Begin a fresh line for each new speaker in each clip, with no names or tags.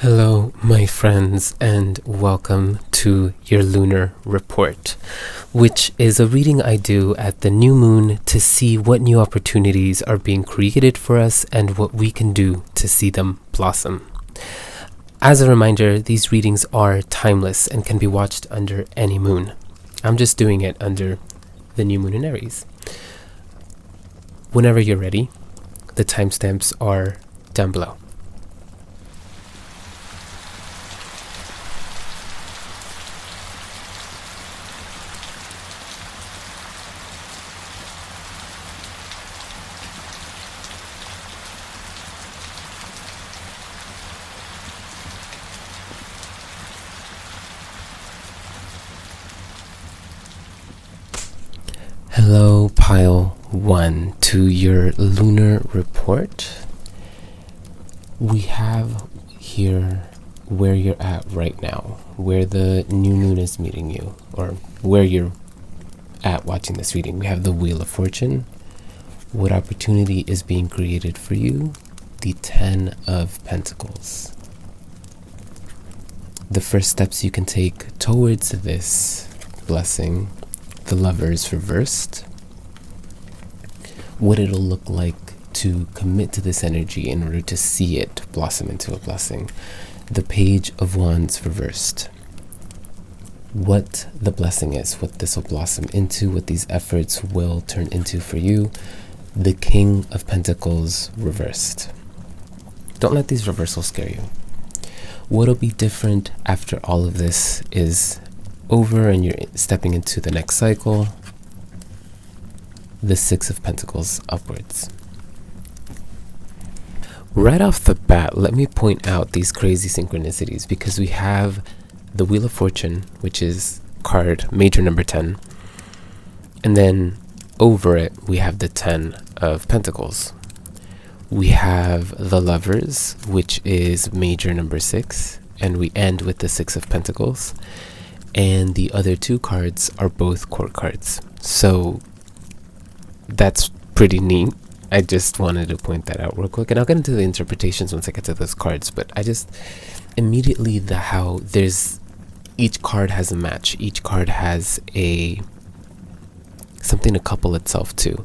Hello, my friends, and welcome to your lunar report, which is a reading I do at the new moon to see what new opportunities are being created for us and what we can do to see them blossom. As a reminder, these readings are timeless and can be watched under any moon. I'm just doing it under the new moon in Aries. Whenever you're ready, the timestamps are down below. Hello, pile 1 to your lunar report. We have here where you're at right now, where the new moon is meeting you, or where you're at watching this reading. We have the Wheel of Fortune. What opportunity is being created for you? The 10 of Pentacles. The first steps you can take towards this blessing, the Lovers reversed, what it'll look like to commit to this energy in order to see it blossom into a blessing. The Page of Wands reversed. What the blessing is, what this will blossom into, what these efforts will turn into for you. The King of Pentacles reversed. Don't let these reversals scare you. What'll be different after all of this is over and you're stepping into the next cycle? The Six of Pentacles upwards. Right off the bat, let me point out these crazy synchronicities because we have the Wheel of Fortune, which is card major number 10, and then over it we have the 10 of Pentacles. We have the Lovers, which is major number 6, and we end with the Six of Pentacles. And the other two cards are both court cards. So that's pretty neat. I just wanted to point that out real quick. And I'll get into the interpretations once I get to those cards. But I just immediately how there's each card has a match. Each card has something to couple itself to.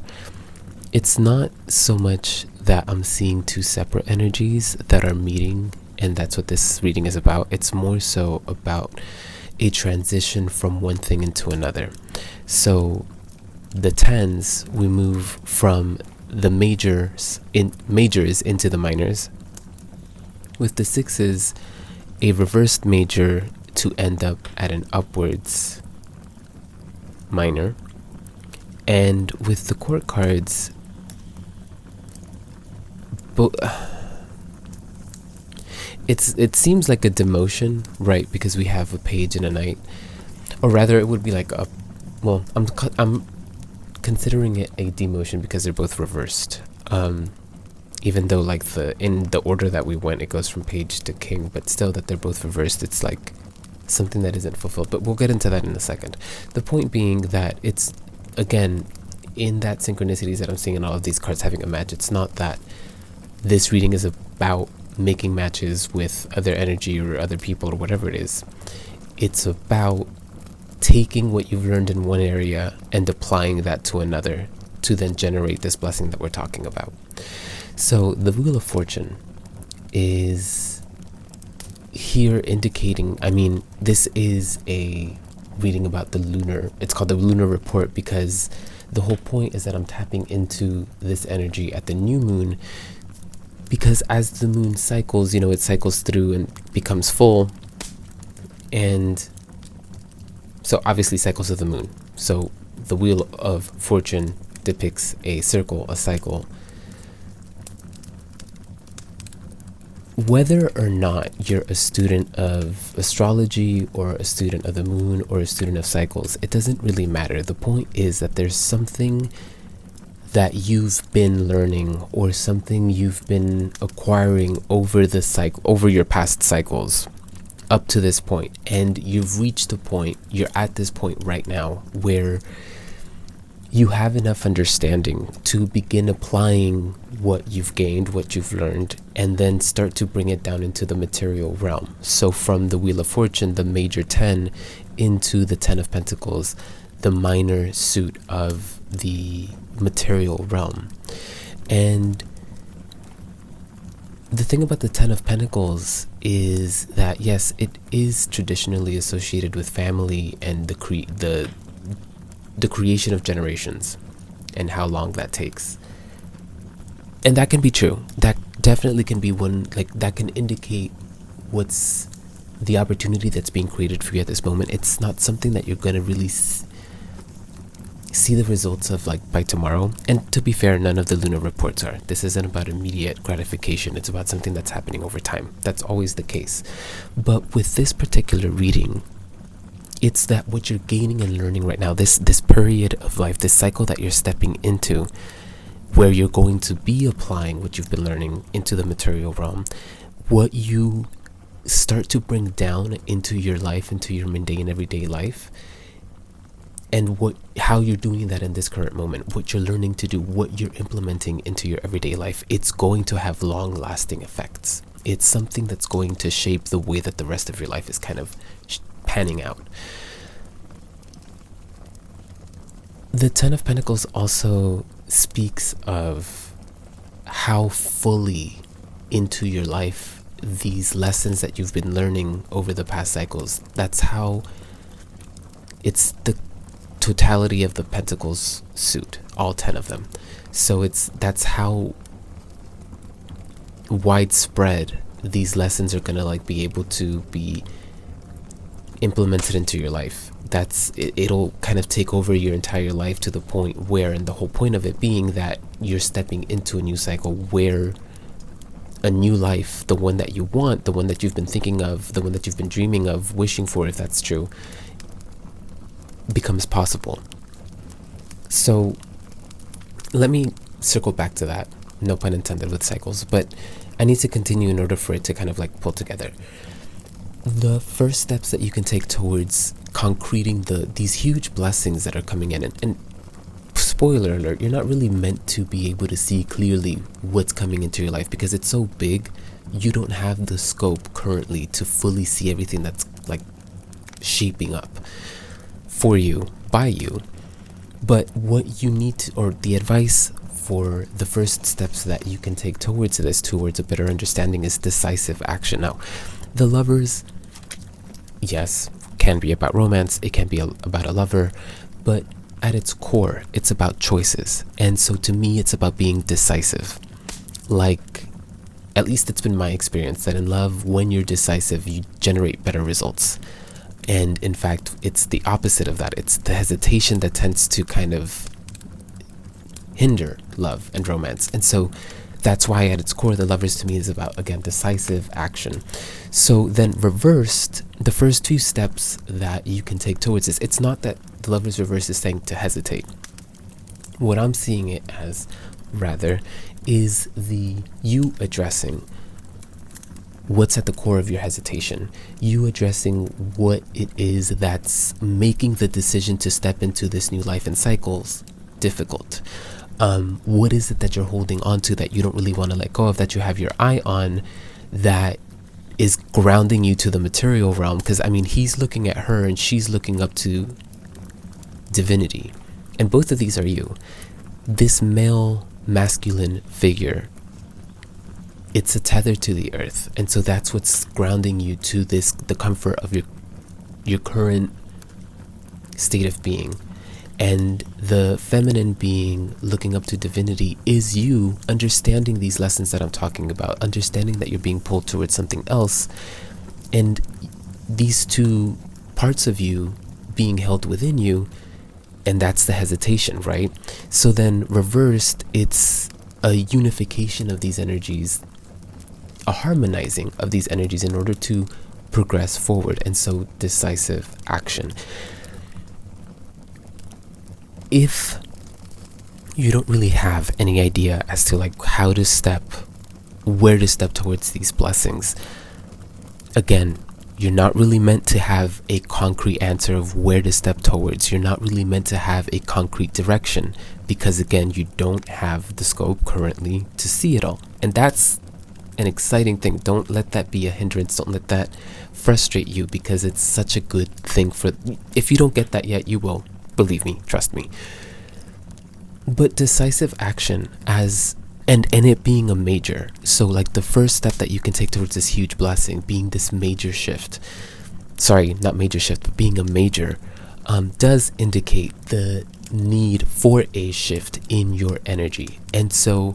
It's not so much that I'm seeing two separate energies that are meeting, and that's what this reading is about. It's more so about a transition from one thing into another. So the 10s, we move from the majors into the minors. With the 6s, a reversed major to end up at an upwards minor. And with the court cards, it seems like a demotion, right? Because we have a page and a knight, or rather, it would be like I'm considering it a demotion because they're both reversed. Even though in the order that we went, it goes from page to king, but still that they're both reversed, it's like something that isn't fulfilled. But we'll get into that in a second. The point being that it's, again, in that synchronicities that I'm seeing in all of these cards having a match. It's not that this reading is about making matches with other energy or other people or whatever it is. It's about taking what you've learned in one area and applying that to another to then generate this blessing that we're talking about. So the Wheel of Fortune is here indicating, this is a reading about the lunar. It's called the lunar report because the whole point is that I'm tapping into this energy at the new moon, because as the moon cycles, it cycles through and becomes full. And so obviously cycles of the moon. So the Wheel of Fortune depicts a circle, a cycle. Whether or not you're a student of astrology or a student of the moon or a student of cycles, it doesn't really matter. The point is that there's something that you've been learning or something you've been acquiring over your past cycles up to this point, and you've reached a point, you're at this point right now where you have enough understanding to begin applying what you've gained, what you've learned, and then start to bring it down into the material realm. So from the Wheel of Fortune, the major 10, into the 10 of Pentacles, the minor suit of the material realm. And the thing about the 10 of Pentacles is that, yes, it is traditionally associated with family and the creation of generations and how long that takes. And that can be true. That definitely can be one, like, that can indicate what's the opportunity that's being created for you at this moment. It's not something that you're going to really see the results of like by tomorrow. And to be fair, none of the lunar reports are. This isn't about immediate gratification. It's about something that's happening over time. That's always the case. But with this particular reading, it's that what you're gaining and learning right now, this period of life, this cycle that you're stepping into, where you're going to be applying what you've been learning into the material realm, what you start to bring down into your life, into your mundane everyday life, and how you're doing that in this current moment, what you're learning to do, what you're implementing into your everyday life, it's going to have long-lasting effects. It's something that's going to shape the way that the rest of your life is kind of panning out. The 10 of Pentacles also speaks of how fully into your life these lessons that you've been learning over the past cycles, that's how it's the totality of the Pentacles suit, all 10 of them. So that's how widespread these lessons are gonna like be able to be implemented into your life. It'll kind of take over your entire life to the point where, and the whole point of it being that you're stepping into a new cycle where a new life, the one that you want, the one that you've been thinking of, the one that you've been dreaming of, wishing for, if that's true, becomes possible. So let me circle back to that, no pun intended with cycles, but I need to continue in order for it to kind of like pull together. The first steps that you can take towards concreting these huge blessings that are coming in, and spoiler alert, you're not really meant to be able to see clearly what's coming into your life because it's so big. You don't have the scope currently to fully see everything that's like shaping up for you, by you. But what you need to, or the advice for the first steps that you can take towards this, towards a better understanding, is decisive action. Now, the Lovers, yes, can be about romance, it can be about a lover, but at its core, it's about choices. And so to me, it's about being decisive. Like, at least it's been my experience that in love, when you're decisive, you generate better results. And in fact, it's the opposite of that. It's the hesitation that tends to kind of hinder love and romance. And so that's why at its core, the Lovers to me is about, again, decisive action. So then reversed, the first two steps that you can take towards this, it's not that the Lovers reverse is saying to hesitate. What I'm seeing it as, rather, is you addressing what's at the core of your hesitation. You addressing what it is that's making the decision to step into this new life and cycles difficult. What is it that you're holding on to that you don't really want to let go of, that you have your eye on, that is grounding you to the material realm? Because I mean, he's looking at her and she's looking up to divinity, and both of these are you. This male masculine figure, it's a tether to the earth, and so that's what's grounding you to the comfort of your current state of being. And the feminine being looking up to divinity is you understanding these lessons that I'm talking about, understanding that you're being pulled towards something else, and these two parts of you being held within you, and that's the hesitation, right? So then reversed, it's a unification of these energies, a harmonizing of these energies in order to progress forward, and so decisive action. If you don't really have any idea as to like where to step towards these blessings, again, You're not really meant to have a concrete answer of where to step towards. You're not really meant to have a concrete direction because, again, you don't have the scope currently to see it all. And that's an exciting thing. Don't let that be a hindrance. Don't let that frustrate you, because it's such a good thing for... If you don't get that yet, you will. Believe me. Trust me. But decisive action as... And it being a major. So like the first step that you can take towards this huge blessing being this major shift. Sorry, not major shift, but being a major does indicate the need for a shift in your energy. And so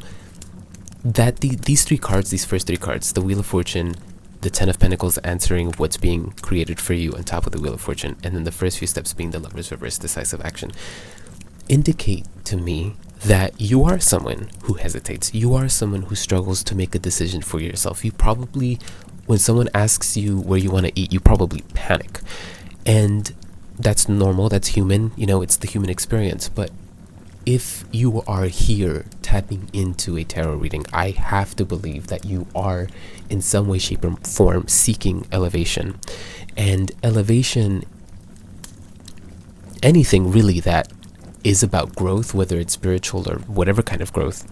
that these first three cards, the Wheel of Fortune, the Ten of Pentacles answering what's being created for you on top of the Wheel of Fortune, and then the first few steps being the Lover's Reverse, decisive action, indicate to me that you are someone who hesitates. You are someone who struggles to make a decision for yourself. You probably, when someone asks you where you want to eat, you probably panic. And that's normal, that's human, it's the human experience. But if you are here tapping into a tarot reading, I have to believe that you are in some way, shape, or form seeking elevation. And elevation, anything really that is about growth, whether it's spiritual or whatever kind of growth,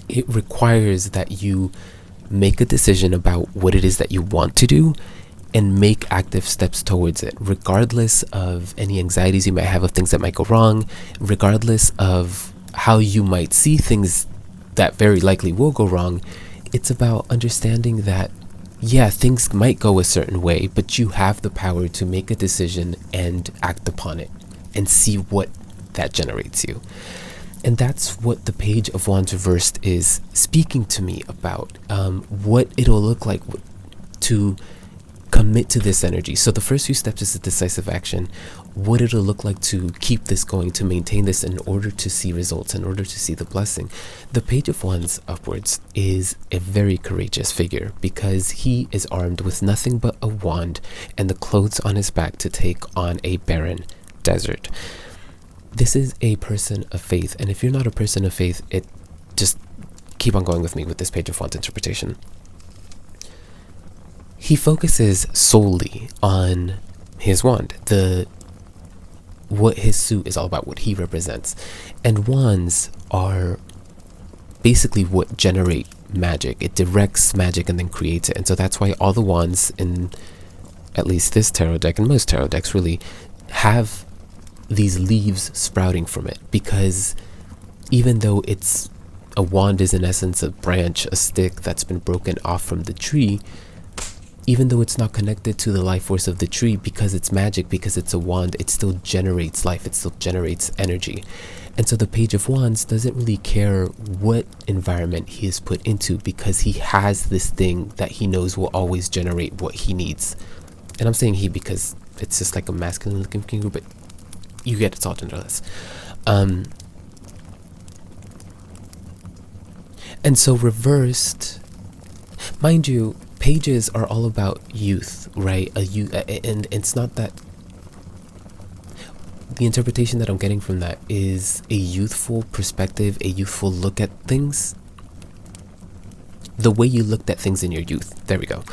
it requires that you make a decision about what it is that you want to do and make active steps towards it, regardless of any anxieties you might have of things that might go wrong, regardless of how you might see things that very likely will go wrong. It's about understanding that, yeah, things might go a certain way, but you have the power to make a decision and act upon it and see what that generates you. And that's what the Page of Wands reversed is speaking to me about, what it'll look like to commit to this energy. So the first few steps is the decisive action, what it'll look like to keep this going, to maintain this in order to see results, in order to see the blessing. The Page of Wands upwards is a very courageous figure because he is armed with nothing but a wand and the clothes on his back to take on a barren desert. This is a person of faith, and if you're not a person of faith, it just keep on going with me with this Page of Wands interpretation. He focuses solely on his wand, what his suit is all about, what he represents. And wands are basically what generate magic. It directs magic and then creates it. And so that's why all the wands in at least this tarot deck and most tarot decks really have these leaves sprouting from it, because even though a wand is in essence a branch, a stick that's been broken off from the tree, even though it's not connected to the life force of the tree, because it's magic, because it's a wand, it still generates life, it still generates energy. And so the Page of Wands doesn't really care what environment he is put into, because he has this thing that he knows will always generate what he needs. And I'm saying he because it's just like a masculine looking finger, but you get it's all genderless. And so reversed, mind you, pages are all about youth, right? And it's not that. The interpretation that I'm getting from that is a youthful perspective, a youthful look at things. The way you looked at things in your youth. There we go.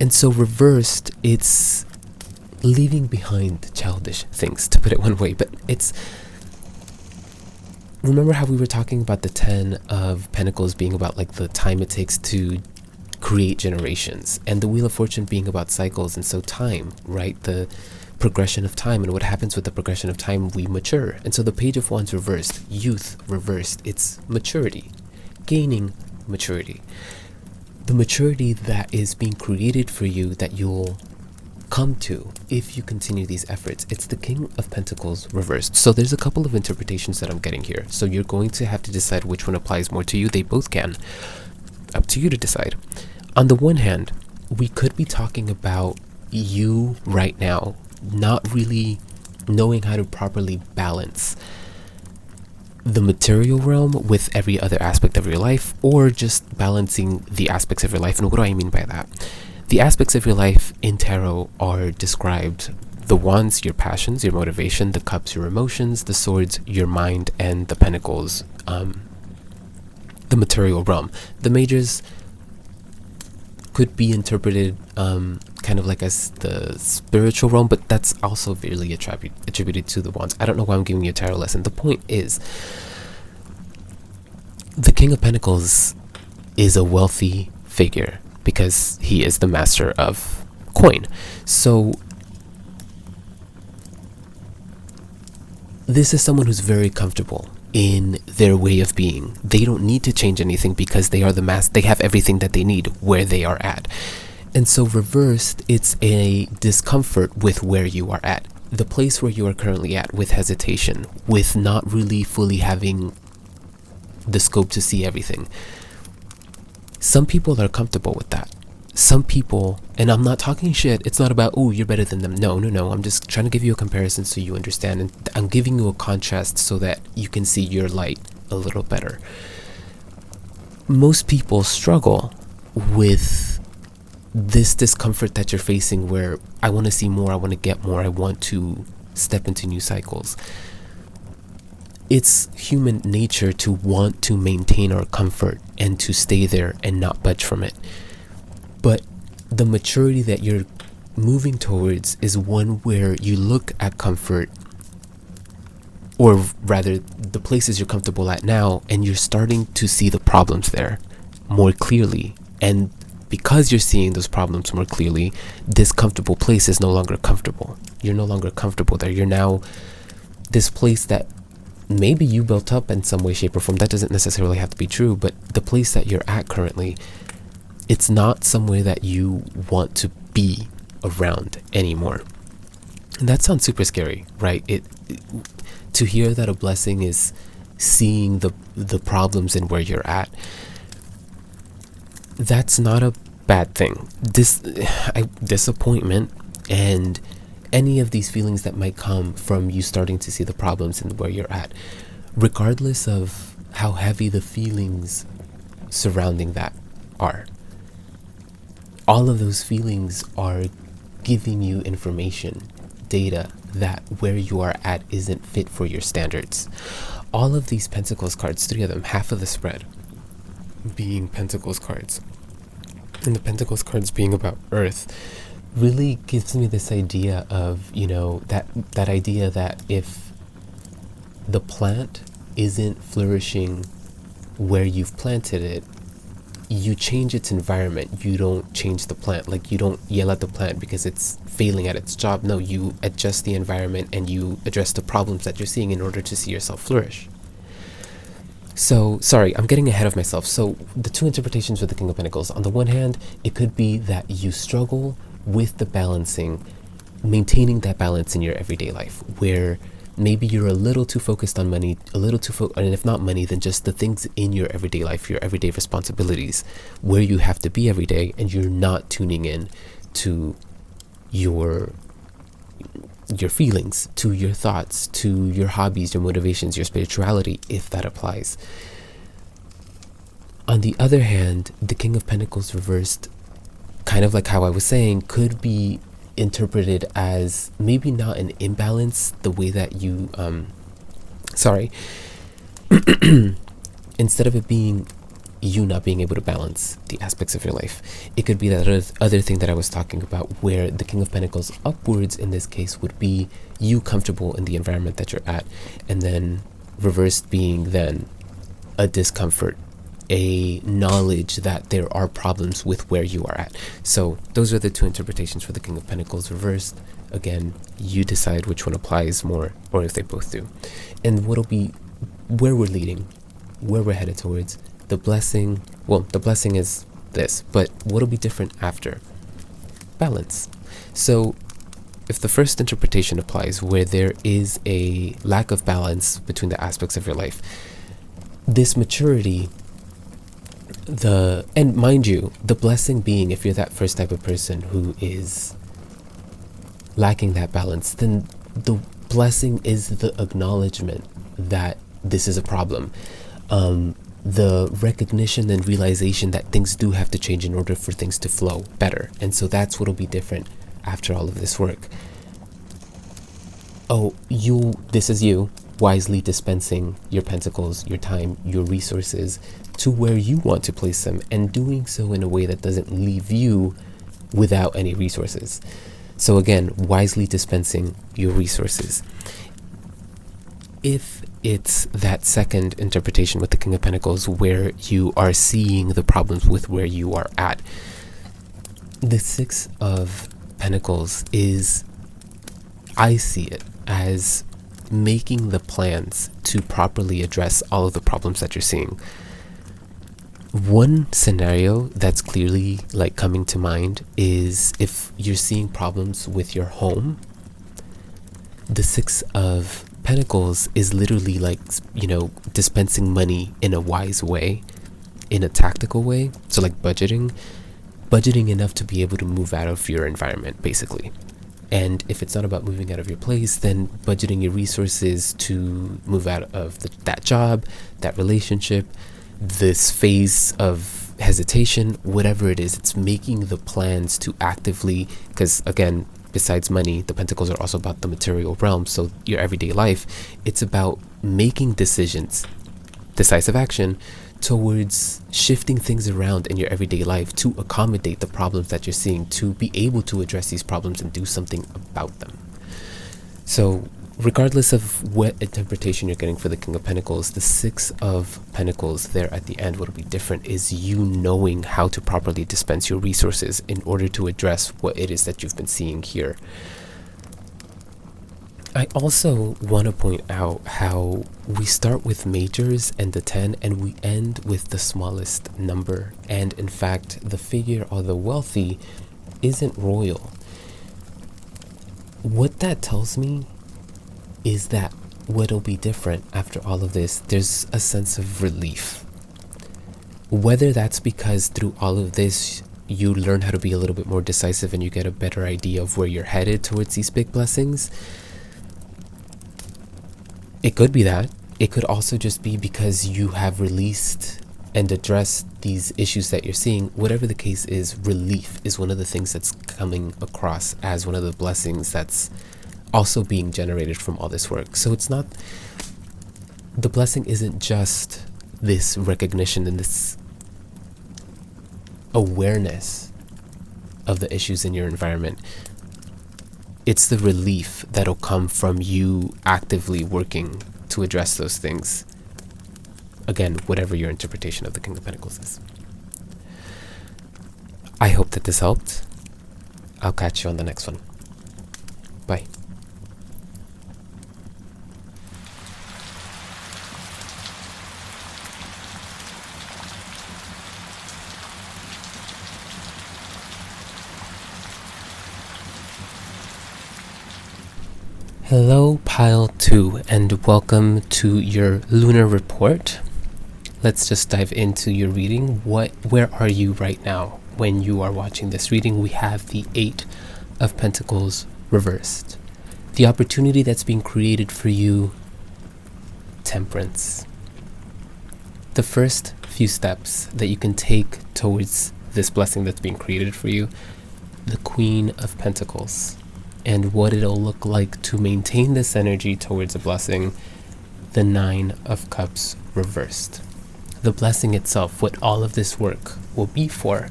And so reversed, it's leaving behind childish things, to put it one way. But it's... Remember how we were talking about the 10 of Pentacles being about like the time it takes to create generations, and the Wheel of Fortune being about cycles, and so time, right? The progression of time, and what happens with the progression of time, we mature. And so the Page of Wands reversed, youth reversed, it's maturity, gaining maturity, the maturity that is being created for you, that you'll come to if you continue these efforts. It's the King of Pentacles reversed. So there's a couple of interpretations that I'm getting here, so you're going to have to decide which one applies more to you. They both can, up to you to decide. On the one hand, we could be talking about you right now not really knowing how to properly balance the material realm with every other aspect of your life, or just balancing the aspects of your life. And what do I mean by that? The aspects of your life in tarot are described: the wands, your passions, your motivation; the cups, your emotions; the swords, your mind; and the pentacles, the material realm. The majors could be interpreted kind kind of like as the spiritual realm, but that's also really attributed to the wands. I don't know why I'm giving you a tarot lesson. The point is, the King of Pentacles is a wealthy figure because he is the master of coin. So this is someone who's very comfortable in their way of being. They don't need to change anything because they are the they have everything that they need where they are at. And so reversed, it's a discomfort with where you are at. The place where you are currently at, with hesitation, with not really fully having the scope to see everything. Some people are comfortable with that. Some people, and I'm not talking shit, it's not about, oh, you're better than them. No, I'm just trying to give you a comparison so you understand, and I'm giving you a contrast so that you can see your light a little better. Most people struggle with this discomfort that you're facing, where I want to see more, I want to get more, I want to step into new cycles. It's human nature to want to maintain our comfort and to stay there and not budge from it. But the maturity that you're moving towards is one where you look at comfort, or rather the places you're comfortable at now, and you're starting to see the problems there more clearly. And because you're seeing those problems more clearly, this comfortable place is no longer comfortable. You're no longer comfortable there. You're now this place that maybe you built up in some way, shape, or form. That doesn't necessarily have to be true, but the place that you're at currently, it's not somewhere that you want to be around anymore. And that sounds super scary, right? To hear that a blessing is seeing the problems in where you're at, that's not a bad thing. Disappointment and any of these feelings that might come from you starting to see the problems in where you're at, regardless of how heavy the feelings surrounding that are, all of those feelings are giving you information, data, that where you are at isn't fit for your standards. All of these Pentacles cards, 3 of them, half of the spread being Pentacles cards, and the Pentacles cards being about Earth, really gives me this idea of, that idea that if the plant isn't flourishing where you've planted it, you change its environment. You don't change the plant. Like, you don't yell at the plant because it's failing at its job. No, you adjust the environment and you address the problems that you're seeing in order to see yourself flourish. So, sorry, I'm getting ahead of myself. So, the 2 interpretations for the King of Pentacles. On the one hand, it could be that you struggle with the balancing, maintaining that balance in your everyday life, where maybe you're a little too focused on money, and if not money, then just the things in your everyday life, your everyday responsibilities, where you have to be every day, and you're not tuning in to your feelings, to your thoughts, to your hobbies, your motivations, your spirituality, if that applies. On the other hand, the King of Pentacles reversed, kind of like how I was saying, could be interpreted as maybe not an imbalance, the way that you instead of it being you not being able to balance the aspects of your life, it could be that other thing that I was talking about, where the King of Pentacles upwards in this case would be you comfortable in the environment that you're at, and then reversed being then a discomfort, a knowledge that there are problems with where you are at. So those are the 2 interpretations for the King of Pentacles reversed. Again, you decide which one applies more, or if they both do. And what'll be where we're leading, where we're headed towards. The blessing is this, but what'll be different after? Balance. So if the first interpretation applies, where there is a lack of balance between the aspects of your life, this maturity, and mind you, the blessing being, if you're that first type of person who is lacking that balance, then the blessing is the acknowledgement that this is a problem. The recognition and realization that things do have to change in order for things to flow better. And so that's what'll be different after all of this work. This is you wisely dispensing your pentacles, your time, your resources to where you want to place them, and doing so in a way that doesn't leave you without any resources. So again, wisely dispensing your resources. If it's that second interpretation with the King of Pentacles where you are seeing the problems with where you are at, the Six of Pentacles is, I see it as making the plans to properly address all of the problems that you're seeing. One scenario that's clearly like coming to mind is if you're seeing problems with your home, the Six of Pentacles is literally like, dispensing money in a wise way, in a tactical way. So like budgeting enough to be able to move out of your environment, basically. And if it's not about moving out of your place, then budgeting your resources to move out of that job, that relationship, this phase of hesitation, whatever it is, it's making the plans to actively, because again, besides money, the Pentacles are also about the material realm. So your everyday life, it's about making decisions, decisive action towards shifting things around in your everyday life to accommodate the problems that you're seeing, to be able to address these problems and do something about them. So regardless of what interpretation you're getting for the King of Pentacles, the Six of Pentacles there at the end, what'll be different is you knowing how to properly dispense your resources in order to address what it is that you've been seeing here. I also want to point out how we start with majors and the 10 and we end with the smallest number. And in fact, the figure or the wealthy isn't royal. What that tells me is that what'll be different after all of this, there's a sense of relief. Whether that's because through all of this, you learn how to be a little bit more decisive and you get a better idea of where you're headed towards these big blessings. It could be that. It could also just be because you have released and addressed these issues that you're seeing. Whatever the case is, relief is one of the things that's coming across as one of the blessings that's also being generated from all this work. So it's not, the blessing isn't just this recognition and this awareness of the issues in your environment. It's the relief that'll come from you actively working to address those things. Again, whatever your interpretation of the King of Pentacles is. I hope that this helped. I'll catch you on the next one. Bye. Hello, Pile 2, and welcome to your lunar report. Let's just dive into your reading. Where are you right now when you are watching this reading? We have the Eight of Pentacles reversed. The opportunity that's being created for you, Temperance. The first few steps that you can take towards this blessing that's being created for you, the Queen of Pentacles. And what it'll look like to maintain this energy towards a blessing, the Nine of Cups reversed. The blessing itself, what all of this work will be for,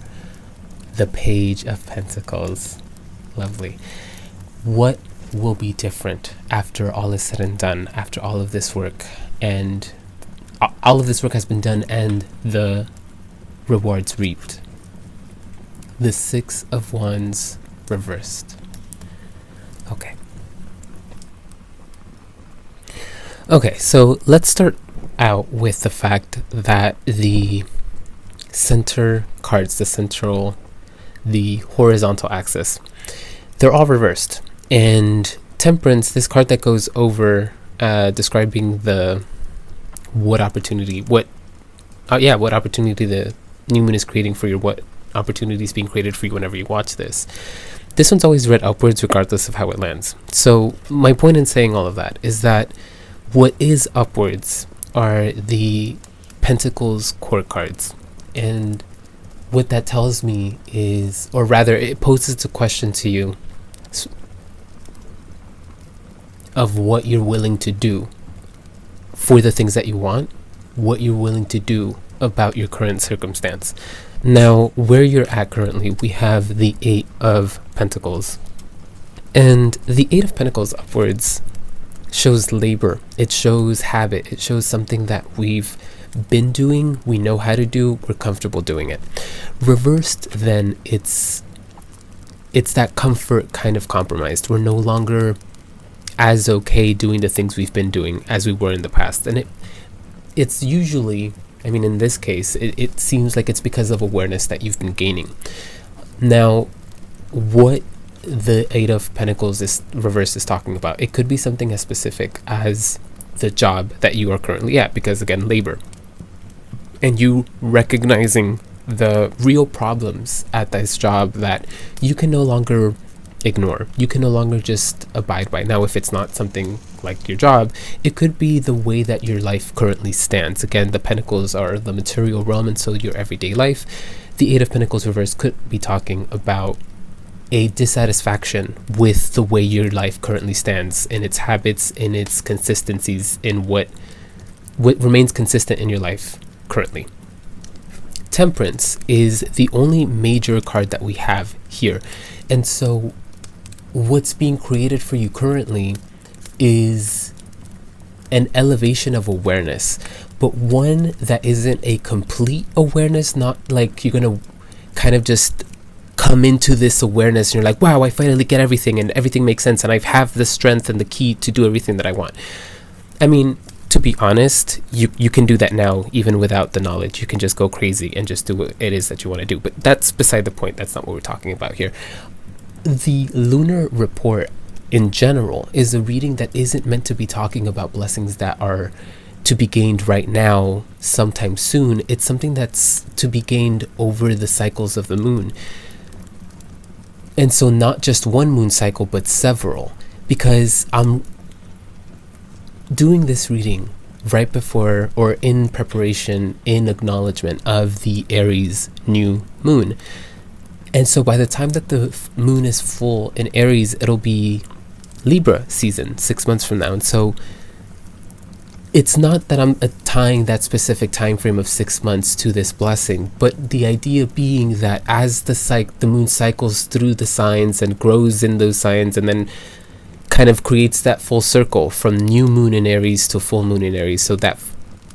the Page of Pentacles. Lovely. What will be different after all is said and done, after all of this work, and all of this work has been done and the rewards reaped? The Six of Wands reversed. Okay, so let's start out with the fact that the center cards, the horizontal axis, they're all reversed. And Temperance, this card that goes over describing what opportunity the new moon is creating for you, what opportunity is being created for you whenever you watch this. This one's always read upwards regardless of how it lands. So my point in saying all of that is that what is upwards are the Pentacles court cards. And what that tells me is, or rather it poses a question to you of what you're willing to do for the things that you want, what you're willing to do about your current circumstance. Now, where you're at currently, we have the Eight of Pentacles. And the Eight of Pentacles upwards shows labor. It shows habit. It shows something that we've been doing, we know how to do, we're comfortable doing it. Reversed, then, it's that comfort kind of compromised. We're no longer as okay doing the things we've been doing as we were in the past. And it's usually, I mean, in this case, it seems like it's because of awareness that you've been gaining. Now, what the Eight of Pentacles is reverse is talking about, it could be something as specific as the job that you are currently at, because again, labor, and you recognizing the real problems at this job that you can no longer ignore, you can no longer just abide by. Now, if it's not something like your job, it could be the way that your life currently stands. Again, the Pentacles are the material realm, and so your everyday life. The Eight of Pentacles reverse could be talking about a dissatisfaction with the way your life currently stands, in its habits, in its consistencies, in what remains consistent in your life currently. Temperance is the only major card that we have here. And so what's being created for you currently is an elevation of awareness, but one that isn't a complete awareness, not like you're going to kind of just come into this awareness and you're like, wow, I finally get everything and everything makes sense and I have the strength and the key to do everything that I want. I mean, to be honest, you can do that now even without the knowledge. You can just go crazy and just do what it is that you want to do. But that's beside the point. That's not what we're talking about here. The lunar report in general is a reading that isn't meant to be talking about blessings that are to be gained right now, sometime soon. It's something that's to be gained over the cycles of the moon. And so not just one moon cycle, but several, because I'm doing this reading right before or in preparation, in acknowledgement of the Aries new moon. And so by the time that the moon is full in Aries, it'll be Libra season 6 months from now. And so it's not that I'm tying that specific time frame of 6 months to this blessing, but the idea being that as the moon cycles through the signs and grows in those signs and then kind of creates that full circle from new moon in Aries to full moon in Aries, so that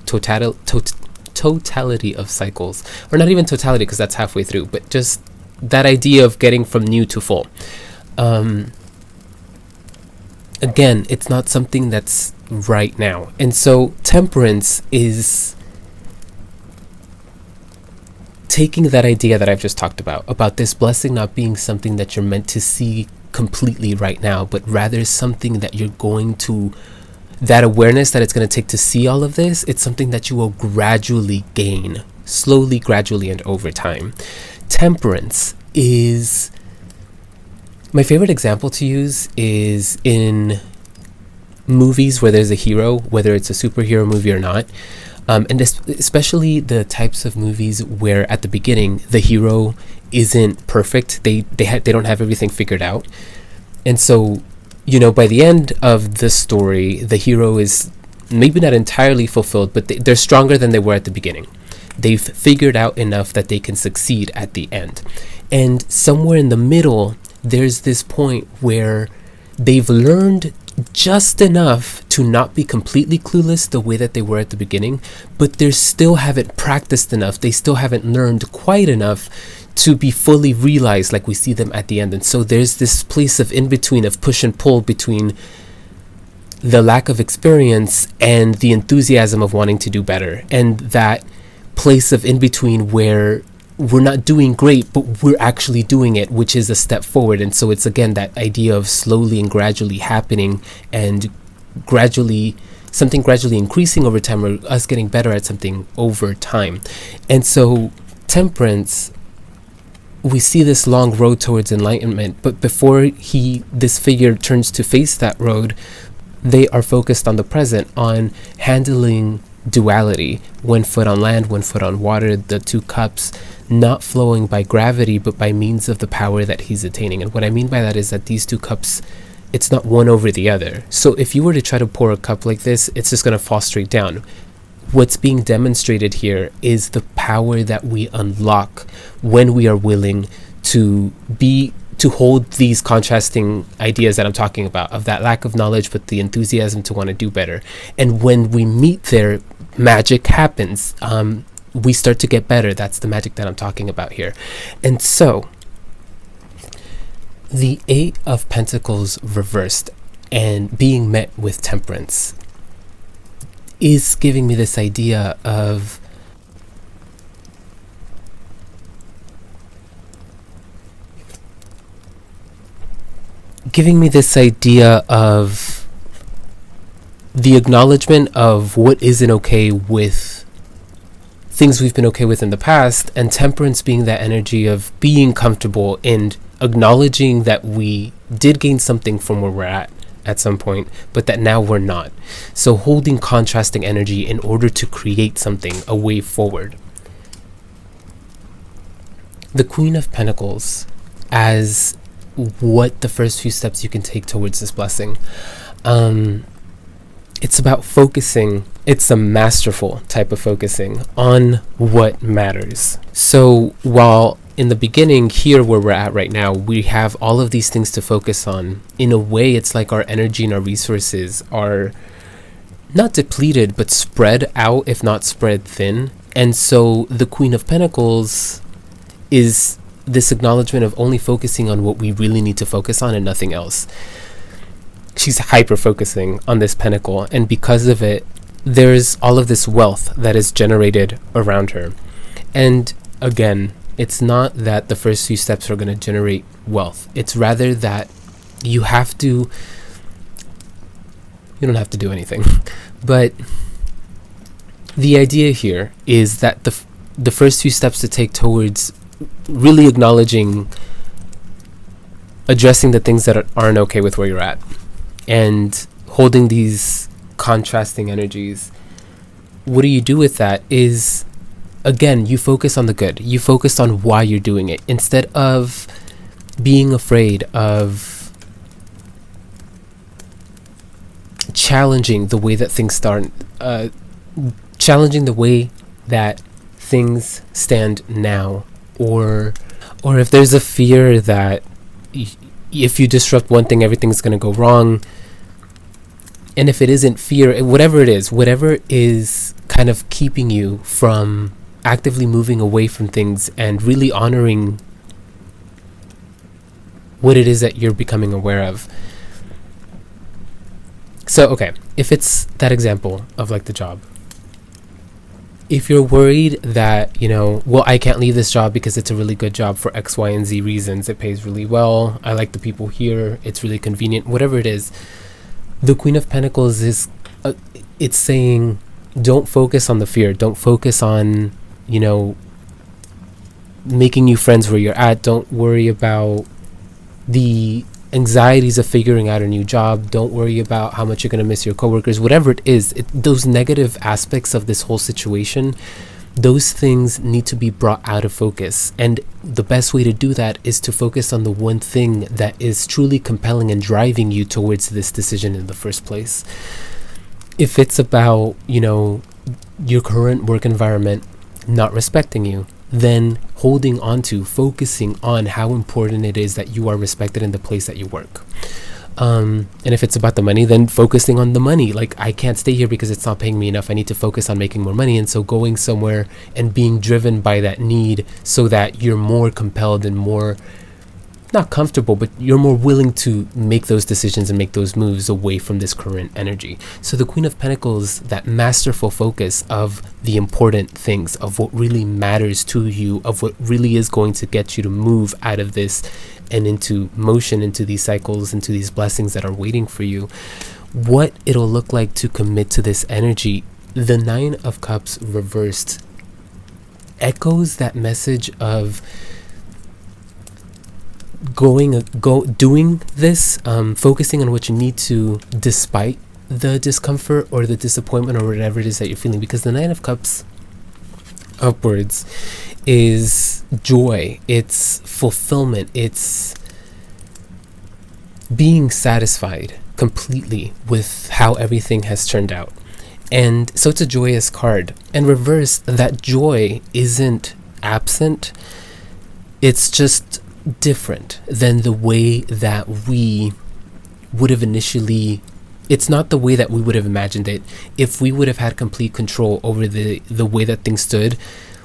totality of cycles, or not even totality because that's halfway through, but just that idea of getting from new to full. Again, it's not something that's right now. And so temperance is taking that idea that I've just talked about this blessing not being something that you're meant to see completely right now, but rather something that you're going to, that awareness that it's going to take to see all of this, it's something that you will gradually gain, slowly, gradually, and over time. Temperance is, my favorite example to use is in movies where there's a hero, whether it's a superhero movie or not, and especially the types of movies where at the beginning the hero isn't perfect, they don't have everything figured out, and so by the end of the story the hero is maybe not entirely fulfilled, but they're stronger than they were at the beginning. They've figured out enough that they can succeed at the end, and somewhere in the middle there's this point where they've learned just enough to not be completely clueless the way that they were at the beginning, but they still haven't practiced enough, they still haven't learned quite enough to be fully realized like we see them at the end. And so there's this place of in between, of push and pull between the lack of experience and the enthusiasm of wanting to do better, and that place of in between where we're not doing great, but we're actually doing it, which is a step forward. And so it's again that idea of slowly and gradually happening, and something gradually increasing over time, or us getting better at something over time. And so temperance, we see this long road towards enlightenment, but before this figure turns to face that road, they are focused on the present, on handling duality, one foot on land, one foot on water, the two cups not flowing by gravity but by means of the power that he's attaining. And what I mean by that is that these two cups, it's not one over the other. So if you were to try to pour a cup like this, it's just going to fall straight down. what's being demonstrated here is the power that we unlock when we are willing to hold these contrasting ideas that I'm talking about, of that lack of knowledge but the enthusiasm to want to do better. And when we meet there, magic happens. We start to get better. That's the magic that I'm talking about here. And so the Eight of Pentacles reversed and being met with temperance is giving me this idea of the acknowledgement of what isn't okay with things we've been okay with in the past, and temperance being that energy of being comfortable and acknowledging that we did gain something from where we're at some point, but that now we're not. So holding contrasting energy in order to create something, a way forward. The Queen of Pentacles as what the first few steps you can take towards this blessing. It's about focusing. It's a masterful type of focusing on what matters. So while in the beginning here where we're at right now, we have all of these things to focus on, in a way it's like our energy and our resources are not depleted but spread out, if not spread thin. And so the Queen of Pentacles is this acknowledgement of only focusing on what we really need to focus on and nothing else. She's hyper focusing on this pentacle, and because of it there's all of this wealth that is generated around her. And again, it's not that the first few steps are going to generate wealth. It's rather that you don't have to do anything. But the idea here is that the first few steps to take towards really acknowledging, addressing the things that aren't okay with where you're at, and holding these contrasting energies. What do you do with that is, again, you focus on the good. You focus on why you're doing it, instead of being afraid of challenging the way that things start, challenging the way that things stand now, or if there's a fear that if you disrupt one thing, everything's going to go wrong. And if it isn't fear, whatever is kind of keeping you from actively moving away from things and really honoring what it is that you're becoming aware of. So, okay, if it's that example of like the job, if you're worried that, well, I can't leave this job because it's a really good job for X, Y, and Z reasons. It pays really well. I like the people here. It's really convenient. Whatever it is, the Queen of Pentacles is, it's saying, don't focus on the fear. Don't focus on, making new friends where you're at. Don't worry about the anxieties of figuring out a new job. Don't worry about how much you're going to miss your coworkers. Whatever it is, those negative aspects of this whole situation, those things need to be brought out of focus. And the best way to do that is to focus on the one thing that is truly compelling and driving you towards this decision in the first place. If it's about, your current work environment not respecting you, then holding on to, focusing on how important it is that you are respected in the place that you work. And if it's about the money, then focusing on the money. Like, I can't stay here because it's not paying me enough. I need to focus on making more money. And so going somewhere and being driven by that need so that you're more compelled and more, not comfortable, but you're more willing to make those decisions and make those moves away from this current energy. So the Queen of Pentacles, that masterful focus of the important things, of what really matters to you, of what really is going to get you to move out of this and into motion, into these cycles, into these blessings that are waiting for you, what it'll look like to commit to this energy. The Nine of Cups reversed echoes that message of doing this, focusing on what you need to, despite the discomfort or the disappointment or whatever it is that you're feeling. Because the Nine of Cups upwards is joy, it's fulfillment, it's being satisfied completely with how everything has turned out. And so it's a joyous card. And reverse, that joy isn't absent. It's just different than the way that we would have initially. It's not the way that we would have imagined it. If we would have had complete control over the way that things stood,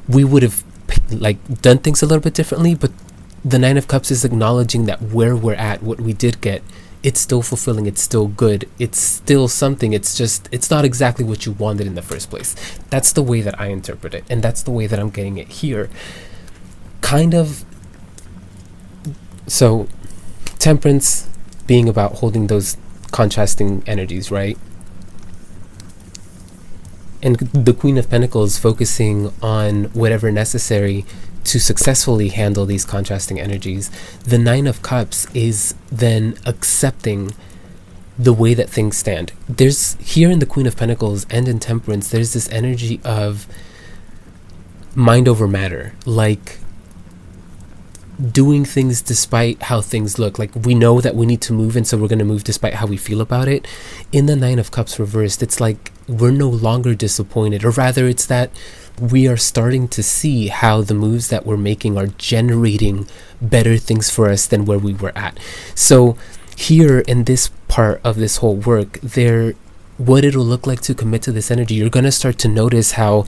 we would have done things a little bit differently. But the Nine of Cups is acknowledging that where we're at, what we did get, it's still fulfilling, it's still good, it's still something. It's not exactly what you wanted in the first place. That's the way that I interpret it, and that's the way that I'm getting it here. Kind of. So, Temperance being about holding those contrasting energies, right? And the Queen of Pentacles focusing on whatever necessary to successfully handle these contrasting energies. The Nine of Cups is then accepting the way that things stand. There's here in the Queen of Pentacles and in Temperance, there's this energy of mind over matter, like doing things despite how things look. Like, we know that we need to move, and so we're going to move despite how we feel about it. In the Nine of Cups reversed, it's like we're no longer disappointed, or rather it's that we are starting to see how the moves that we're making are generating better things for us than where we were at. So here in this part of this whole work, what it'll look like to commit to this energy, you're going to start to notice how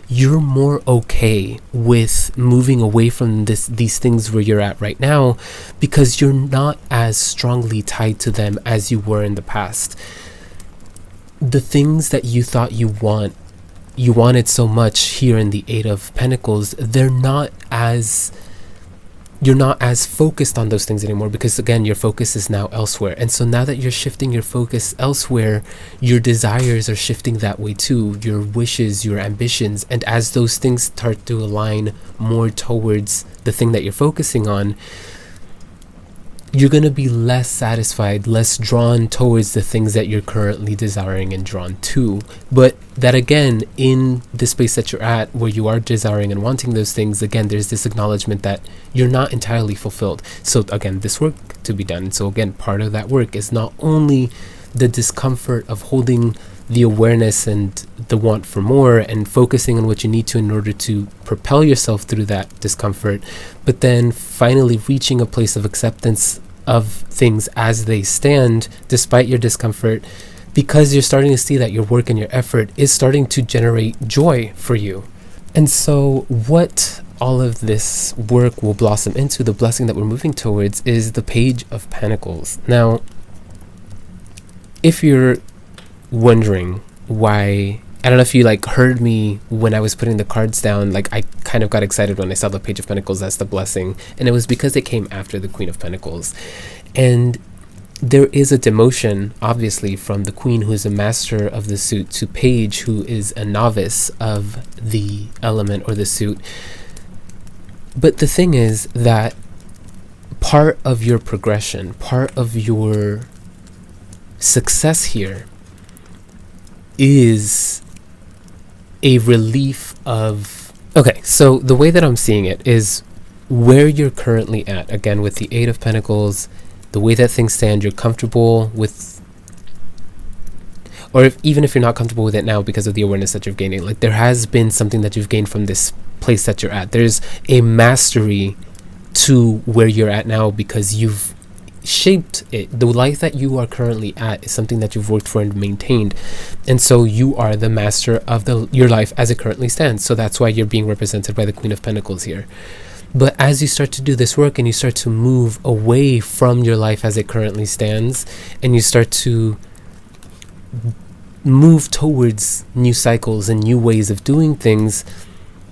you're more okay with moving away from these things where you're at right now, because you're not as strongly tied to them as you were in the past. The things that you thought you wanted so much here in the Eight of Pentacles, you're not as focused on those things anymore, because again, your focus is now elsewhere. And so now that you're shifting your focus elsewhere, your desires are shifting that way too, your wishes, your ambitions. And as those things start to align more towards the thing that you're focusing on, you're going to be less satisfied, less drawn towards the things that you're currently desiring and drawn to. But that again, in the space that you're at, where you are desiring and wanting those things, again, there's this acknowledgement that you're not entirely fulfilled. So again, this work to be done. So again, part of that work is not only the discomfort of holding the awareness and the want for more and focusing on what you need to in order to propel yourself through that discomfort, but then finally reaching a place of acceptance of things as they stand despite your discomfort, because you're starting to see that your work and your effort is starting to generate joy for you. And so what all of this work will blossom into, the blessing that we're moving towards, is the Page of Pentacles. Now, if you're wondering why, I don't know if you heard me when I was putting the cards down, I kind of got excited when I saw the Page of Pentacles as the blessing, and it was because it came after the Queen of Pentacles. And there is a demotion, obviously, from the Queen, who is a master of the suit, to Page, who is a novice of the element or the suit. But the thing is that part of your progression, part of your success here is a relief of... Okay, so the way that I'm seeing it is where you're currently at. Again, with the Eight of Pentacles, the way that things stand, you're comfortable with... Or even if you're not comfortable with it now because of the awareness that you're gaining, there has been something that you've gained from this place that you're at. There's a mastery to where you're at now because you've shaped it. The life that you are currently at is something that you've worked for and maintained, and so you are the master of your life as it currently stands. So that's why you're being represented by the Queen of Pentacles here. But as you start to do this work and you start to move away from your life as it currently stands, and you start to move towards new cycles and new ways of doing things,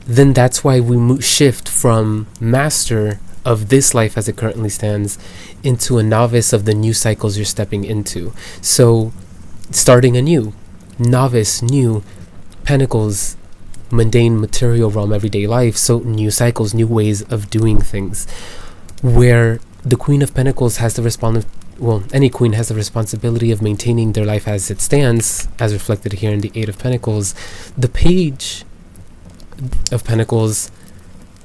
then that's why we shift from master of this life as it currently stands into a novice of the new cycles you're stepping into. So starting anew, novice, new, Pentacles, mundane, material realm, everyday life. So new cycles, new ways of doing things, where the Queen of Pentacles has any queen has the responsibility of maintaining their life as it stands, as reflected here in the Eight of Pentacles. The Page of Pentacles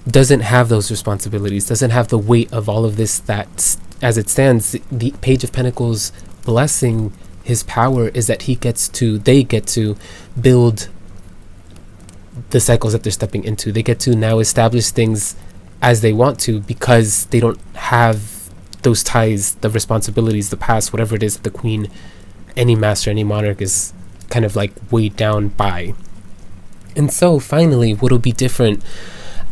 doesn't have those responsibilities, doesn't have the weight of all of this that as it stands. The Page of Pentacles blessing his power is that they get to build the cycles that they're stepping into. They get to now establish things as they want to, because they don't have those ties, the responsibilities, the past, whatever it is the queen, any master, any monarch is kind of like weighed down by. And so finally, what'll be different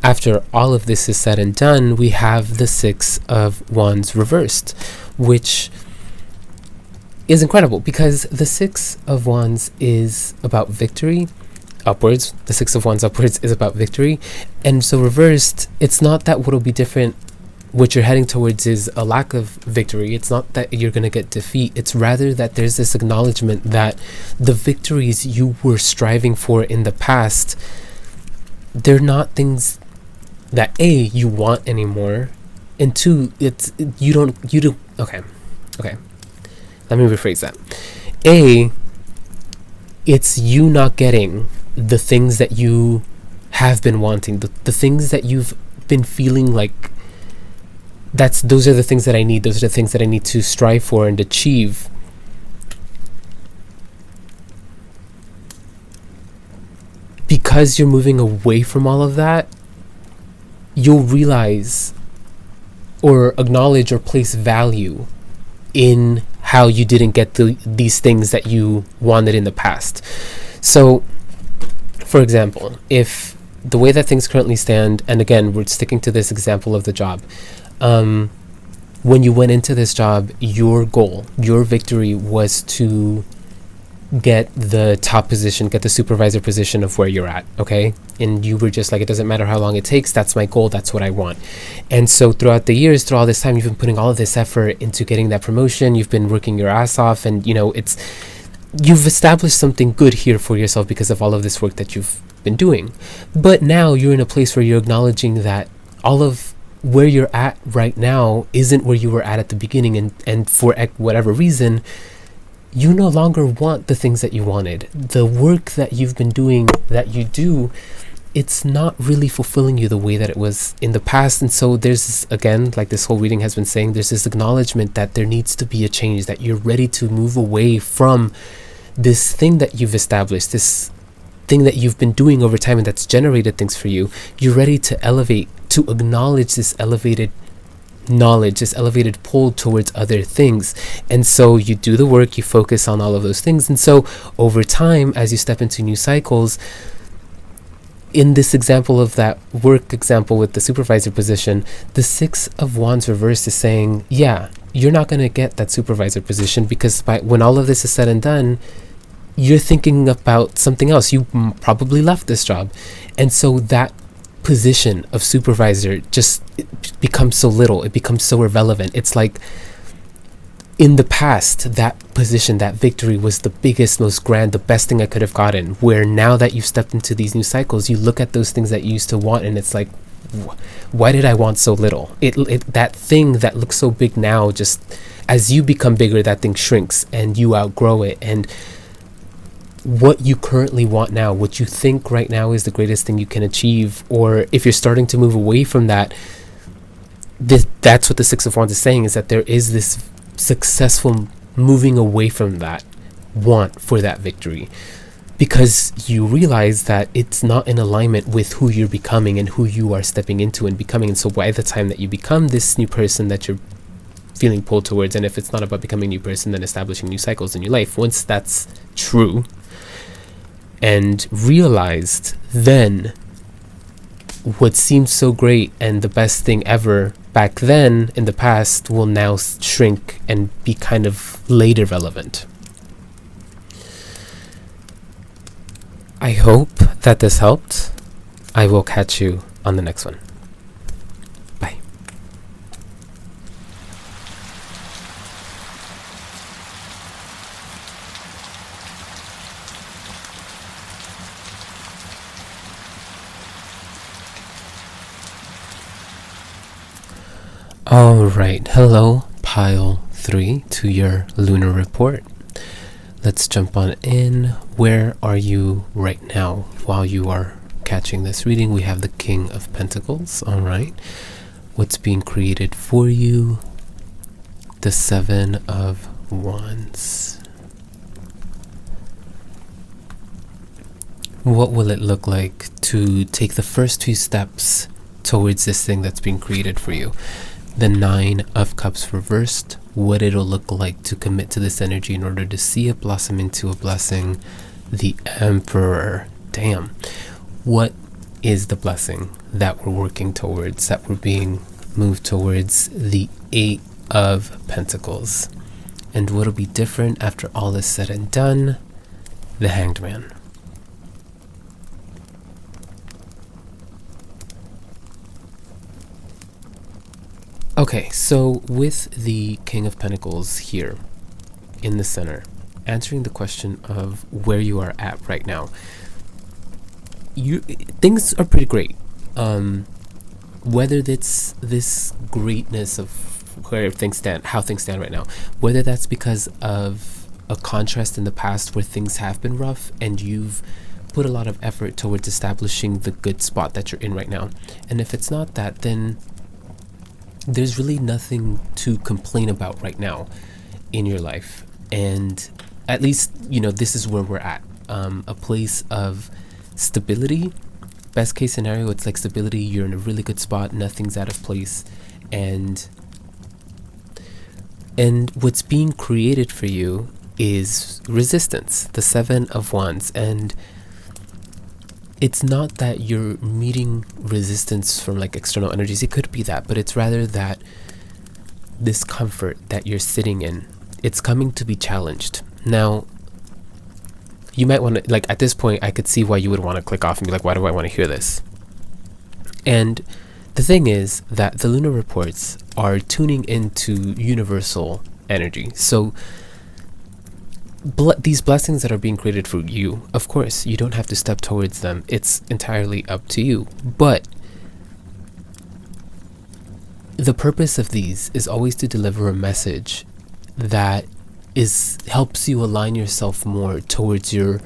after all of this is said and done, we have the Six of Wands reversed, which is incredible, because the Six of Wands is about victory upwards. The Six of Wands upwards is about victory. And so reversed, it's not that what'll be different, what you're heading towards is a lack of victory. It's not that you're going to get defeat. It's rather that there's this acknowledgement that the victories you were striving for in the past, they're not things that A, you want anymore, and two, you don't, okay, let me rephrase that. A, it's you not getting the things that you have been wanting, the things that you've been feeling like, those are the things that I need, those are the things that I need to strive for and achieve. Because you're moving away from all of that, you'll realize or acknowledge or place value in how you didn't get these things that you wanted in the past. So, for example, if the way that things currently stand, and again, we're sticking to this example of the job, when you went into this job, your goal, your victory was to get the top position, get the supervisor position of where you're at, okay? And you were just like, it doesn't matter how long it takes, that's my goal, that's what I want. And so throughout the years, through all this time, you've been putting all of this effort into getting that promotion, you've been working your ass off, and you've established something good here for yourself because of all of this work that you've been doing. But now you're in a place where you're acknowledging that all of where you're at right now isn't where you were at the beginning, and for whatever reason, you no longer want the things that you wanted. The work that you've been doing, that you do, it's not really fulfilling you the way that it was in the past. And so there's this, again, like this whole reading has been saying, there's this acknowledgement that there needs to be a change, that you're ready to move away from this thing that you've established, this thing that you've been doing over time and that's generated things for you. You're ready to elevate, to acknowledge this elevated knowledge, this elevated pull towards other things. And so you do the work, you focus on all of those things. And so over time, as you step into new cycles, in this example of that work example with the supervisor position, the Six of Wands reversed is saying, yeah, you're not going to get that supervisor position, because when all of this is said and done, you're thinking about something else. You probably left this job. And so that position of supervisor just becomes so little, it becomes so irrelevant. It's like in the past, that position, that victory was the biggest, most grand, the best thing I could have gotten, where now that you've stepped into these new cycles, you look at those things that you used to want and it's like, why did I want so little? That thing that looks so big now, just as you become bigger, that thing shrinks and you outgrow it. And what you currently want now, what you think right now is the greatest thing you can achieve, or if you're starting to move away from that, that's what the Six of Wands is saying, is that there is this successful moving away from that want for that victory, because you realize that it's not in alignment with who you're becoming and who you are stepping into and becoming. And so by the time that you become this new person that you're feeling pulled towards, and if it's not about becoming a new person, then establishing new cycles in your life, once that's true and realized, then what seemed so great and the best thing ever back then in the past will now shrink and be kind of later relevant. I hope that this helped. I will catch you on the next one. Bye. All right, hello, pile 3 to your lunar report. Let's jump on in. Where are you right now while you are catching this reading? We have the King of Pentacles. All right, what's being created for you? The Seven of Wands. What will it look like to take the first few steps towards this thing that's being created for you? The Nine of Cups reversed, what it'll look like to commit to this energy in order to see it blossom into a blessing. The Emperor. Damn. What is the blessing that we're working towards, that we're being moved towards? The Eight of Pentacles. And what'll be different after all is said and done? The Hanged Man. Okay, so with the King of Pentacles here in the center, answering the question of where you are at right now, things are pretty great. Whether it's this greatness of where things stand, how things stand right now, whether that's because of a contrast in the past where things have been rough and you've put a lot of effort towards establishing the good spot that you're in right now, and if it's not that, then there's really nothing to complain about right now in your life. And at least, this is where we're at. A place of stability. Best case scenario, it's like stability. You're in a really good spot. Nothing's out of place. And what's being created for you is resistance. The Seven of Wands. And it's not that you're meeting resistance from like external energies. It could be that, but it's rather that this comfort that you're sitting in, it's coming to be challenged. Now, you might want to, like, at this point, I could see why you would want to click off and be like, why do I want to hear this? And the thing is that the lunar reports are tuning into universal energy. So these blessings that are being created for you, of course, you don't have to step towards them. It's entirely up to you. But the purpose of these is always to deliver a message that helps you align yourself more towards your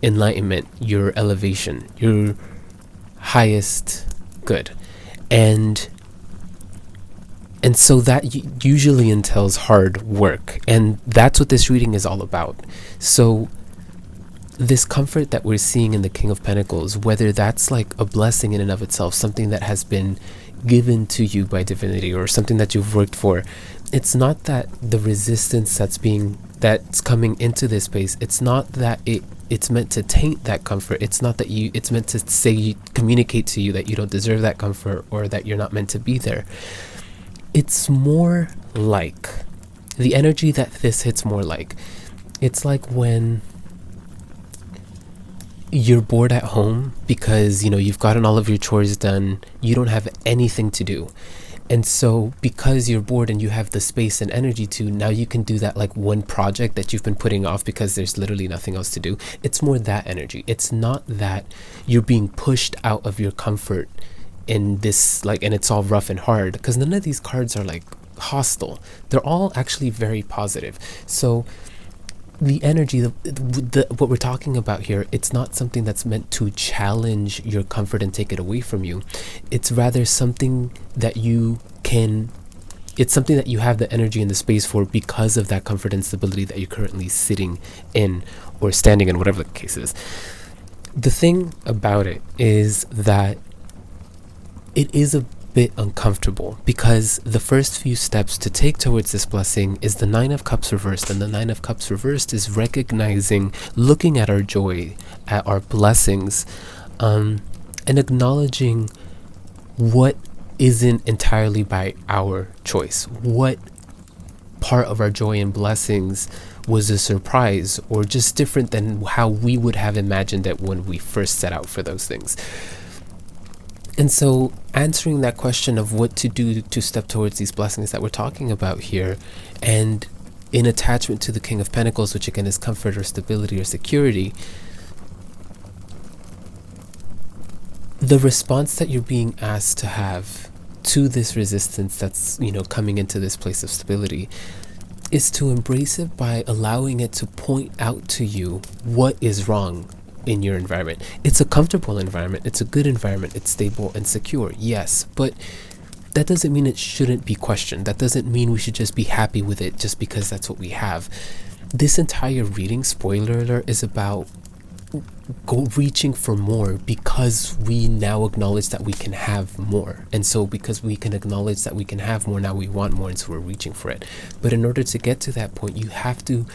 enlightenment, your elevation, your highest good. And so that usually entails hard work. And that's what this reading is all about. So this comfort that we're seeing in the King of Pentacles, whether that's like a blessing in and of itself, something that has been given to you by divinity or something that you've worked for, it's not that the resistance that's coming into this space, it's not that it's meant to taint that comfort. It's not that it's meant to communicate to you that you don't deserve that comfort or that you're not meant to be there. It's more like the energy that this hits more like. It's like when you're bored at home because, you've gotten all of your chores done, you don't have anything to do. And so because you're bored and you have the space and energy to, now you can do that like one project that you've been putting off because there's literally nothing else to do. It's more that energy. It's not that you're being pushed out of your comfort in this, like, and it's all rough and hard, because none of these cards are like hostile. They're all actually very positive. So the energy, what we're talking about here, it's not something that's meant to challenge your comfort and take it away from you. It's rather something that it's something that you have the energy and the space for because of that comfort and stability that you're currently sitting in or standing in, whatever the case is. The thing about it is that it is a bit uncomfortable because the first few steps to take towards this blessing is the Nine of Cups reversed. And the Nine of Cups reversed is recognizing, looking at our joy, at our blessings, and acknowledging what isn't entirely by our choice. What part of our joy and blessings was a surprise or just different than how we would have imagined it when we first set out for those things. And so answering that question of what to do to step towards these blessings that we're talking about here, and in attachment to the King of Pentacles, which again is comfort or stability or security, the response that you're being asked to have to this resistance that's, coming into this place of stability is to embrace it by allowing it to point out to you what is wrong in your environment. It's a comfortable environment. It's a good environment. It's stable and secure. Yes, but that doesn't mean it shouldn't be questioned. That doesn't mean we should just be happy with it just because that's what we have. This entire reading, spoiler alert, is about go reaching for more because we now acknowledge that we can have more. And so because we can acknowledge that we can have more, now we want more, and so we're reaching for it. But in order to get to that point, you have to,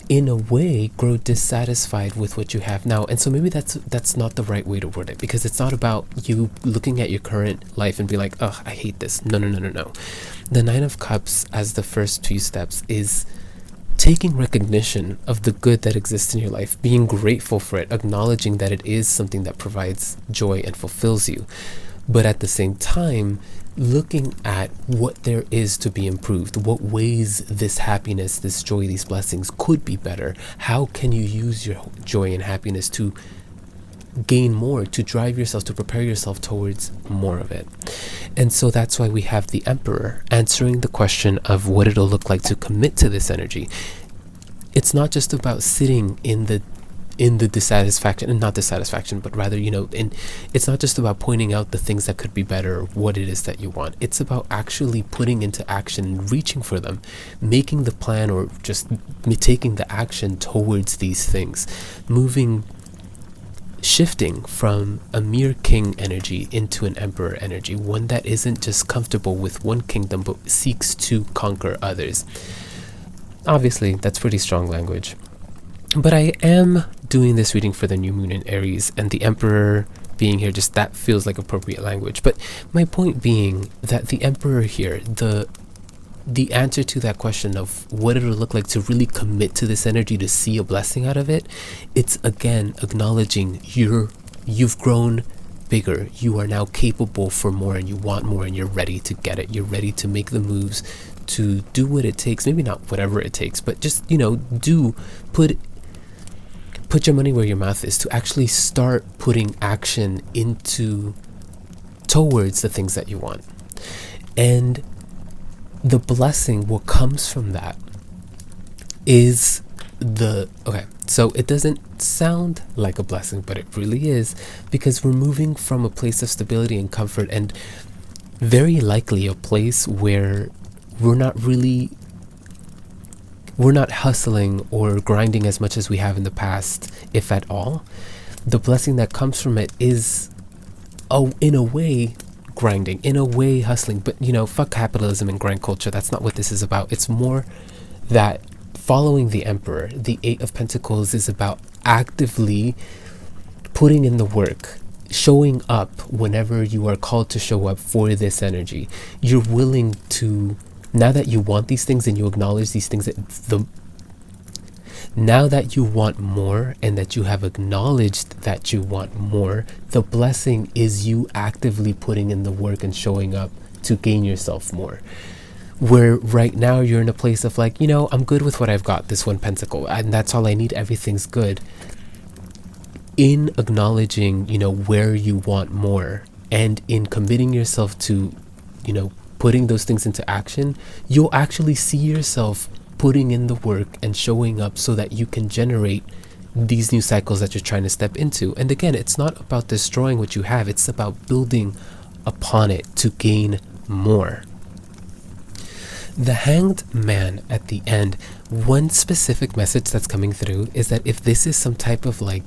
in a way, grow dissatisfied with what you have now. And so maybe that's not the right way to word it, because it's not about you looking at your current life and be like, oh, I hate this. No. The Nine of Cups, as the first few steps, is taking recognition of the good that exists in your life, being grateful for it, acknowledging that it is something that provides joy and fulfills you, but at the same time looking at what there is to be improved, what ways this happiness, this joy, these blessings could be better. How can you use your joy and happiness to gain more, to drive yourself, to prepare yourself towards more of it? And so that's why we have the Emperor answering the question of what it'll look like to commit to this energy. It's not just about sitting in the dissatisfaction, and not dissatisfaction, but rather, it's not just about pointing out the things that could be better, or what it is that you want. It's about actually putting into action and reaching for them, making the plan, or just taking the action towards these things, shifting from a mere king energy into an emperor energy, one that isn't just comfortable with one kingdom but seeks to conquer others. Obviously, that's pretty strong language. But I am doing this reading for the new moon in Aries, and the Emperor being here, just that feels like appropriate language. But my point being that the Emperor here, the answer to that question of what it'll look like to really commit to this energy, to see a blessing out of it, it's again acknowledging you've grown bigger, you are now capable for more, and you want more, and you're ready to get it. You're ready to make the moves, to do what it takes, maybe not whatever it takes, but just put your money where your mouth is, to actually start putting action towards the things that you want. And the blessing, what comes from that is so it doesn't sound like a blessing, but it really is, because we're moving from a place of stability and comfort, and very likely a place where we're not hustling or grinding as much as we have in the past, if at all. The blessing that comes from it is, in a way, grinding, in a way hustling, but fuck capitalism and grind culture. That's not what this is about. It's more that following the Emperor, the Eight of Pentacles, is about actively putting in the work, showing up whenever you are called to show up for this energy. You're willing to, now that you want these things and you acknowledge these things, now that you want more and that you have acknowledged that you want more, the blessing is you actively putting in the work and showing up to gain yourself more. Where right now you're in a place of like, I'm good with what I've got, this one pentacle, and that's all I need, everything's good. In acknowledging, where you want more, and in committing yourself to, putting those things into action, you'll actually see yourself putting in the work and showing up so that you can generate these new cycles that you're trying to step into. And again, it's not about destroying what you have, it's about building upon it to gain more. The Hanged Man at the end, one specific message that's coming through is that if this is some type of like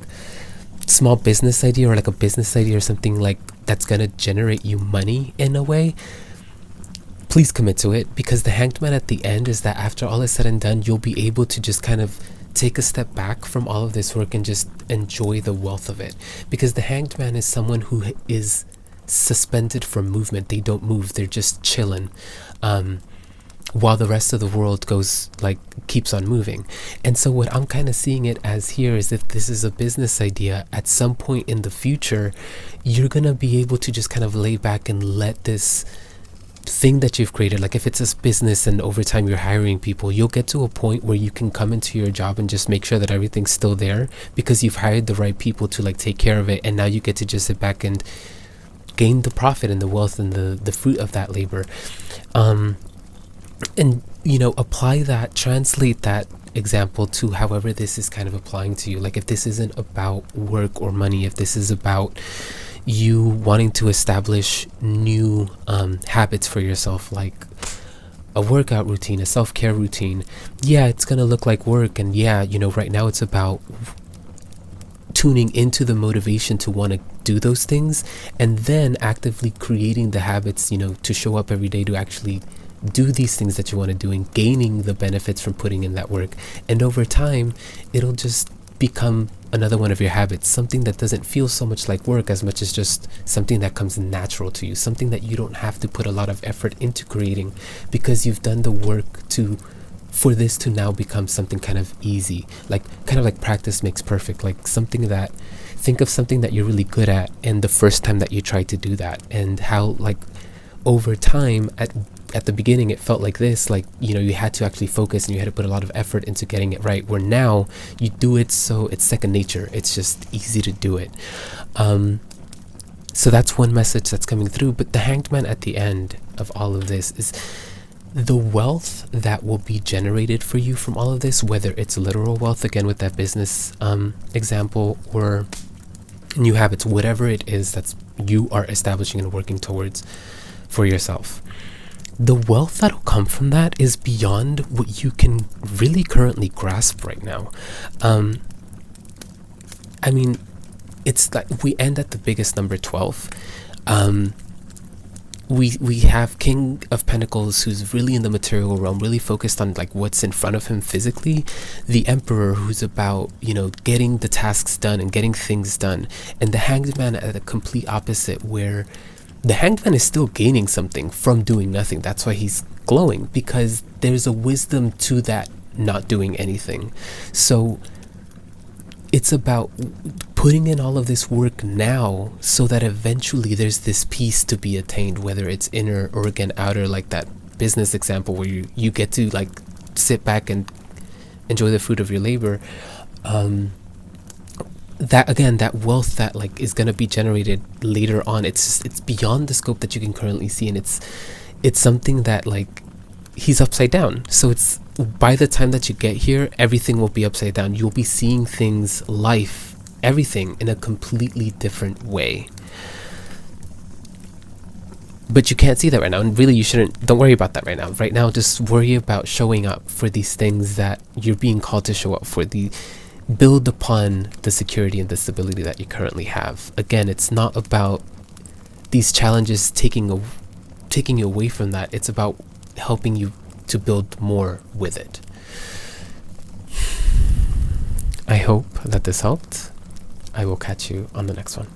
small business idea, or like a business idea or something like that's gonna generate you money in a way, please commit to it, because the Hanged Man at the end is that after all is said and done, you'll be able to just kind of take a step back from all of this work and just enjoy the wealth of it. Because the Hanged Man is someone who is suspended from movement. They don't move, they're just chilling, while the rest of the world keeps on moving. And so what I'm kind of seeing it as here is, if this is a business idea, at some point in the future, you're gonna be able to just kind of lay back and let this thing that you've created, like if it's a business and over time you're hiring people, you'll get to a point where you can come into your job and just make sure that everything's still there, because you've hired the right people to take care of it, and now you get to just sit back and gain the profit and the wealth and the fruit of that labor. And apply that, translate that example to however this is kind of applying to you. Like if this isn't about work or money, if this is about you wanting to establish new habits for yourself, like a workout routine, a self-care routine, it's gonna look like work. And right now it's about tuning into the motivation to want to do those things, and then actively creating the habits, to show up every day to actually do these things that you want to do, and gaining the benefits from putting in that work. And over time, it'll just become another one of your habits, something that doesn't feel so much like work as much as just something that comes natural to you, something that you don't have to put a lot of effort into creating, because you've done the work for this to now become something kind of easy, like practice makes perfect. Think of something that you're really good at, and the first time that you tried to do that, and how over time, at the beginning it felt like this, you had to actually focus and you had to put a lot of effort into getting it right, where now you do it so it's second nature, it's just easy to do it. So that's one message that's coming through. But the Hanged Man at the end of all of this is the wealth that will be generated for you from all of this, whether it's literal wealth, again with that business example, or new habits, whatever it is that's you are establishing and working towards for yourself. The wealth that'll come from that is beyond what you can really currently grasp right now. It's like we end at the biggest number, 12. We have King of Pentacles, who's really in the material realm, really focused on what's in front of him physically. The Emperor, who's about getting the tasks done and getting things done, and the Hanged Man at the complete opposite, where the Hanged Man is still gaining something from doing nothing. That's why he's glowing, because there's a wisdom to that not doing anything. So it's about putting in all of this work now, so that eventually there's this peace to be attained, whether it's inner or again outer, like that business example where you get to sit back and enjoy the fruit of your labor. That wealth that is going to be generated later on, it's beyond the scope that you can currently see, and it's something that he's upside down. So it's, by the time that you get here, everything will be upside down. You'll be seeing things, life, everything in a completely different way. But you can't see that right now, and really don't worry about that right now. Right now, just worry about showing up for these things that you're being called to show up for. Build upon the security and the stability that you currently have. Again, it's not about these challenges taking you away from that. It's about helping you to build more with it. I hope that this helped. I will catch you on the next one.